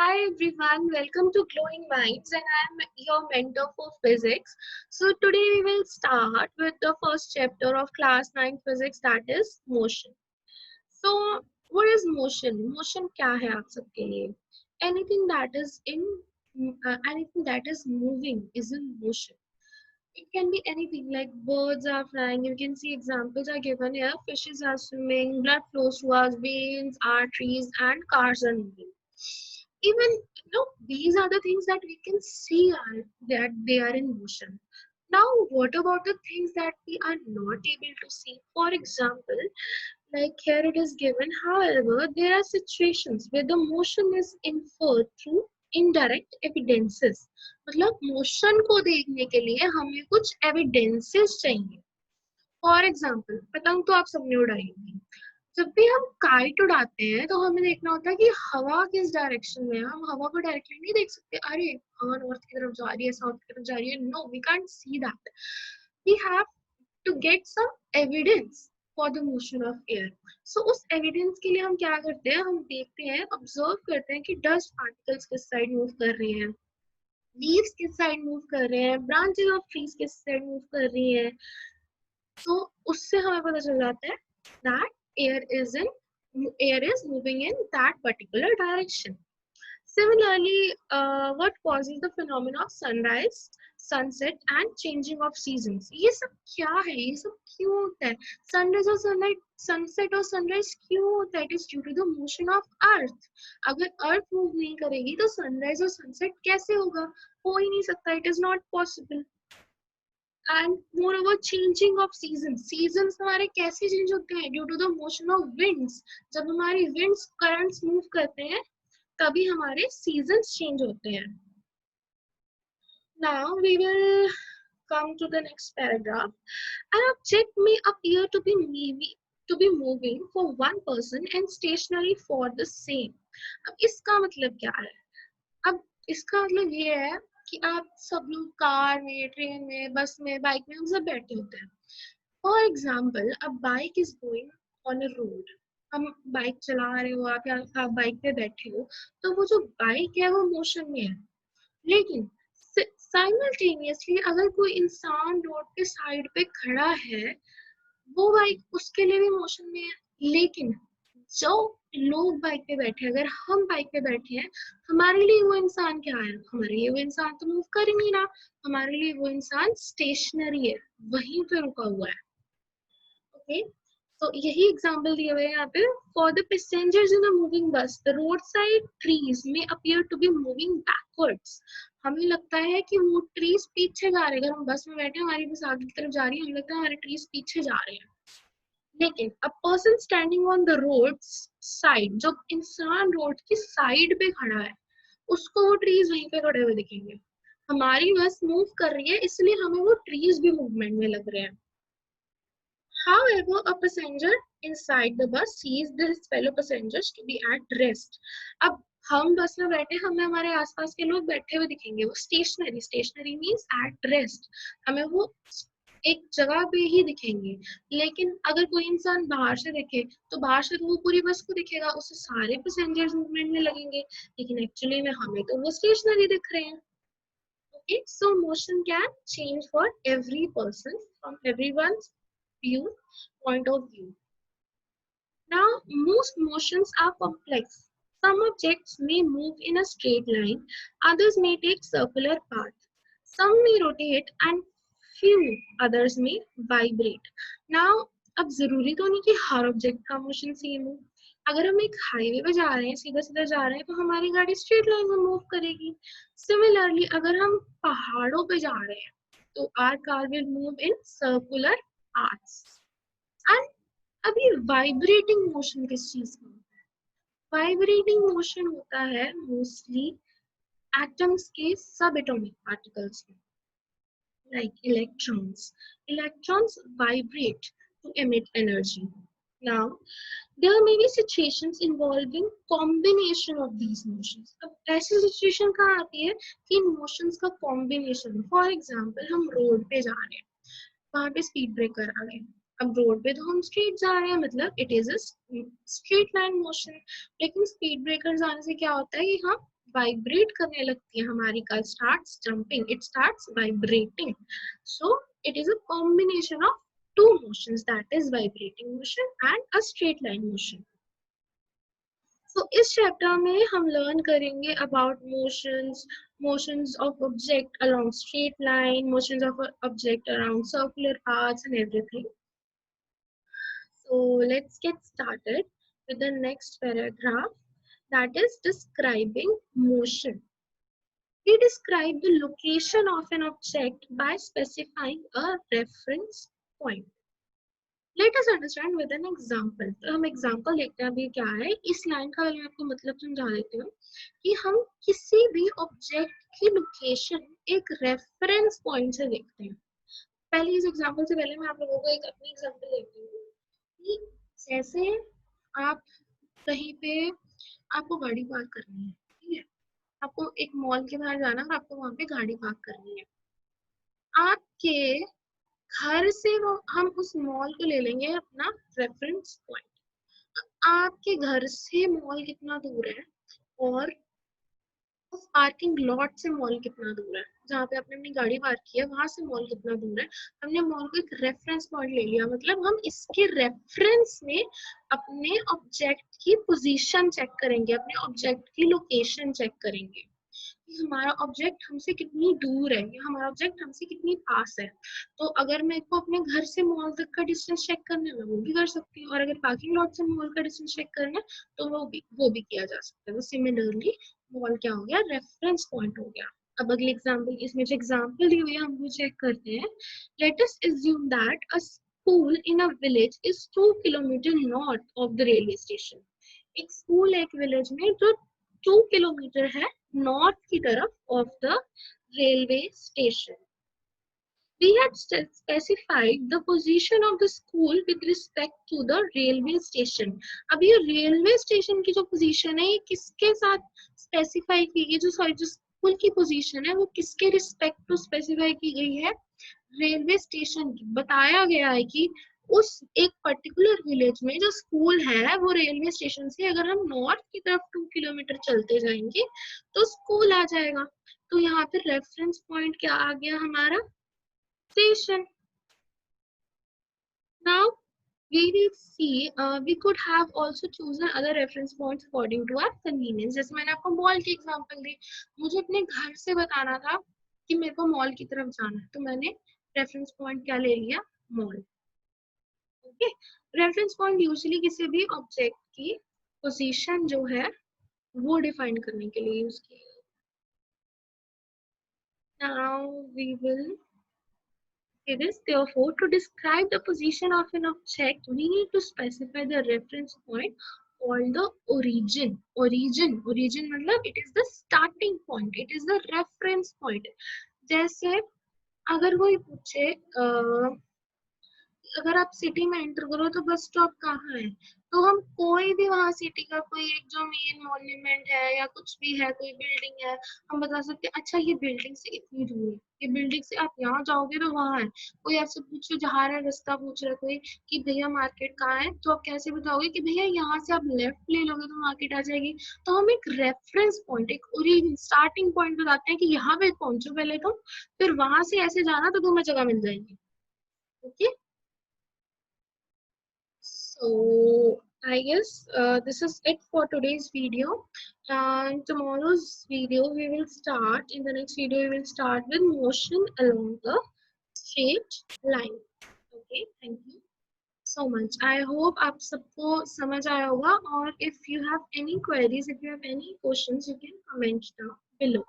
Hi everyone, welcome to Glowing Minds, and I am your mentor for physics. So today we will start with the first chapter of class 9 physics, that is motion. So what is motion? Motion क्या है आप सबके लिए? Anything that is anything that is moving is in motion. It can be anything like birds are flying. You can see examples are given here. Fishes are swimming, blood flows through our veins, arteries, and cars are moving. Even these are the things that we can see are that they are in motion. Now, what about the things that we are not able to see? For example, like here it is given, however, there are situations where the motion is inferred through indirect evidences. मतलब motion को देखने के लिए हमें कुछ evidences चाहिए. For example, पतंग तो आप सबने उड़ाई होगी. जब भी हम काइट उड़ाते हैं तो हमें देखना होता है कि हवा किस डायरेक्शन में है. हम हवा को डायरेक्टली नहीं देख सकते. अरे हाँ, नॉर्थ की तरफ जा रही है, साउथ की तरफ जा रही है. No, we can't see that. We have to get some evidence for the motion of air. So उस एविडेंस के लिए हम क्या करते हैं, हम देखते हैं, ऑब्जर्व करते हैं कि डस्ट पार्टिकल्स किस साइड मूव कर रहे हैं, लीव्स किस साइड मूव कर रहे हैं, ब्रांचेस ऑफ ट्रीज किस साइड मूव कर रही हैं. तो उससे हमें पता चल जाता है that air is in air is moving in that particular direction. Similarly, what causes the phenomena of sunrise, sunset and changing of seasons? ये सब क्या है, ये सब क्यों होता है? सनराइज और सनलाइट, सनसेट और सनराइज क्यों होता है? It is due to the motion of earth. अगर अर्थ मूव नहीं करेगी तो सनराइज और सनसेट कैसे होगा? हो ही नहीं सकता. It is not possible. And moreover changing of seasons हमारे कैसे चेंज होते हैं? Due to the motion of winds. जब हमारी विंड्स करंट्स मूव करते हैं तभी हमारे सीजन्स चेंज होते हैं. Now we will come to the next paragraph. An object may appear to be moving for one person and stationary for the same. अब इसका मतलब क्या है? अब इसका मतलब ये है कि आप सब लोग कार में, ट्रेन में, बस में, बाइक में, हम सब बैठे होते हैं. फॉर एग्जाम्पल, अब bike is going on a road. हम बाइक चला रहे हो आप, या आप बाइक पे बैठे हो, तो वो जो बाइक है वो मोशन में है. लेकिन साइमल्टेनियसली अगर कोई इंसान रोड के साइड पे खड़ा है, वो बाइक उसके लिए भी मोशन में है. लेकिन जो लोग बाइक पे बैठे, अगर हम बाइक पे बैठे हैं, हमारे लिए वो इंसान क्या है? हमारे लिए वो इंसान तो मूव कर ही नहीं रहा. हमारे लिए वो इंसान स्टेशनरी है, वहीं पे रुका हुआ है. ओके, तो यही एग्जांपल दिए हुए हैं यहाँ पे. For the passengers in a moving bus, the roadside trees में appear to be moving backwards. हमें लगता है कि वो ट्रीज पीछे जा रहे हैं. अगर हम बस में बैठे, हमारी बस आगे की तरफ जा रही है, हमें लगता है हमारे ट्रीज पीछे जा रहे हैं. लेकिन a person standing on the road side, जो इंसान रोड की साइड पे खड़ा है, उसको वो ट्रीज वहीं पे खड़े हुए दिखेंगे. हमारी बस मूव कर रही है, इसलिए हमें वो ट्रीज भी मूवमेंट में लग रहे हैं. However, a passenger inside the bus sees his fellow passengers to be at rest. अब हम बस में बैठे, हमें हमारे आसपास के लोग बैठे हुए दिखेंगे. वो stationary, stationary means at rest. हमें वो एक जगह पे ही दिखेंगे. लेकिन अगर कोई इंसान बाहर से देखे, तो बाहर से तो वो पूरी बस को दिखेगा, उससे सारे पैसेंजर्स मूवमेंट में लगेंगे. लेकिन एक्चुअली में हमें तो वो स्टेशनरी दिख रहे हैं. Okay, so motion can change for every person from everyone's view point of view. Now, most motions are complex. Some objects may move in a straight line, others may take circular paths. Some may rotate and few others may vibrate. Now, अब जरूरी तो नहीं कि हर object का motion same हो. अगर हम एक हाईवे पे जा रहे हैं, सीधा सीधा जा रहे हैं, तो हमारी गाड़ी स्ट्रेट लाइन में मूव करेगी. सिमिलरली, अगर हम पहाड़ों पे जा रहे हैं, तो our car will move in circular paths. And अभी वाइब्रेटिंग मोशन किस चीज का होता है? वाइब्रेटिंग मोशन होता है मोस्टली एटम्स के सब एटॉमिक पार्टिकल्स में, like electrons. Electrons vibrate to emit energy. Now, there may be situations involving combination of these motions. अब ऐसी सिचुएशन कहाँ आती है कि इन मोशंस का कॉम्बिनेशन. फॉर एग्जाम्पल, हम रोड पे जा रहे हैं, वहां पे स्पीड ब्रेकर आ गए. अब रोड पे तो हम स्ट्रेट जा रहे हैं, मतलब it is a straight line motion. लेकिन स्पीड ब्रेकर्स आने से क्या होता है कि हम वाइब्रेट करने लगती है हमारी car, starts jumping, it starts vibrating. So it is a combination of two motions, that is vibrating motion and a straight line motion. So इस चैप्टर में हम लर्न करेंगे about motions, motions of object along straight line, motions of object around circular paths and everything. So let's get started with the next paragraph, that is describing motion. We describe the location of an object by specifying a reference point. Let us understand with an example. तो हम example देखते हैं अभी क्या है. इस line का मैं आपको मतलब समझा देती हूँ कि हम किसी भी ऑब्जेक्ट की लोकेशन एक रेफरेंस पॉइंट से देखते हैं. पहले इस एग्जांपल से पहले मैं आप लोगों को एक अपनी एग्जांपल देती हूँ कि जैसे आप कहीं पे आपको गाड़ी पार्क करनी है, ठीक है, आपको एक मॉल के बाहर जाना है, आपको वहां पे गाड़ी पार्क करनी है. आपके घर से वो हम उस मॉल को ले लेंगे अपना रेफरेंस पॉइंट. आपके घर से मॉल कितना दूर है और उस पार्किंग लॉट से मॉल कितना दूर है, जहाँ पे आपने अपनी गाड़ी पार्क की है वहां से मॉल कितना दूर है. हमने मॉल को एक रेफरेंस पॉइंट ले लिया, मतलब हम इसके रेफरेंस में अपने ऑब्जेक्ट की पोजीशन चेक करेंगे, अपने ऑब्जेक्ट की लोकेशन चेक करेंगे कि हमारा ऑब्जेक्ट हमसे कितनी दूर है या हमारा ऑब्जेक्ट हमसे कितनी पास है. तो अगर मेरे को अपने घर से मॉल तक का डिस्टेंस चेक करना है वो भी कर सकती हूँ, और अगर पार्किंग लॉट से मॉल का डिस्टेंस चेक करना है तो वो भी किया जा सकता है. तो सिमिलरली मॉल क्या हो गया, रेफरेंस पॉइंट हो गया. अब अगले एग्जाम्पल, इसमें जो एग्जाम्पल दी हुई है हम वो चेक करते हैं. Let us assume that a school in a village is 2 kilometre north of the railway station. एक स्कूल है एक विलेज में जो 2 किलोमीटर है नॉर्थ की तरफ of the railway station. We had specified the position of the school with respect to the railway station. अब ये रेलवे स्टेशन की जो पोजीशन है ये किसके साथ स्पेसिफाई की गई, जो सॉरी जो स्कूल की पोजीशन है वो किसके रिस्पेक्ट टू स्पेसिफाई की गई है, रेलवे स्टेशन की. बताया गया है कि उस एक पर्टिकुलर विलेज में जो स्कूल है वो रेलवे स्टेशन से अगर हम नॉर्थ की तरफ 2 किलोमीटर चलते जाएंगे तो स्कूल आ जाएगा. तो यहाँ पे रेफरेंस पॉइंट क्या आ गया हमारा, station. Now we will see we could have also chosen other reference points according to our convenience. जैसे मैंने आपको मॉल की एग्जांपल दी, मुझे अपने घर से बताना था कि मेरे को मॉल की तरफ जाना है तो मैंने रेफरेंस पॉइंट क्या ले लिया, mall. Okay, reference point usually किसी भी ऑब्जेक्ट की पोजीशन जो है वो डिफाइन करने के लिए यूज किया. Now we will it is therefore to describe the position of an object, we need to specify the reference point called the origin. Origin मतलब it is the starting point, it is the reference point. जैसे अगर कोई पूछे अगर आप city में enter करो तो बस स्टॉप कहाँ है, तो हम कोई भी वहां सिटी का कोई एक जो मेन मॉन्यूमेंट है या कुछ भी है, कोई बिल्डिंग है, हम बता सकते हैं अच्छा ये बिल्डिंग से इतनी दूर है, ये बिल्डिंग से आप यहाँ जाओगे तो वहां है. कोई आपसे पूछो जहाँ है रास्ता पूछ रहा है कोई कि भैया मार्केट कहाँ है, तो आप कैसे बताओगे कि भैया यहाँ से आप लेफ्ट ले लोगे तो मार्केट आ जाएगी. तो हम एक रेफरेंस पॉइंट, एक ओरिजिन स्टार्टिंग पॉइंट बताते हैं कि यहाँ पे पहुंचो पहले तुम, फिर वहां से ऐसे जाना तो तुम्हें जगह मिल जाएगी. Okay. So I guess this is it for today's video. And tomorrow's video we will start. In the next video we will start with motion along the straight line. Okay, thank you so much. I hope आप सबको समझ आया होगा. और if you have any queries, if you have any questions, you can comment down below.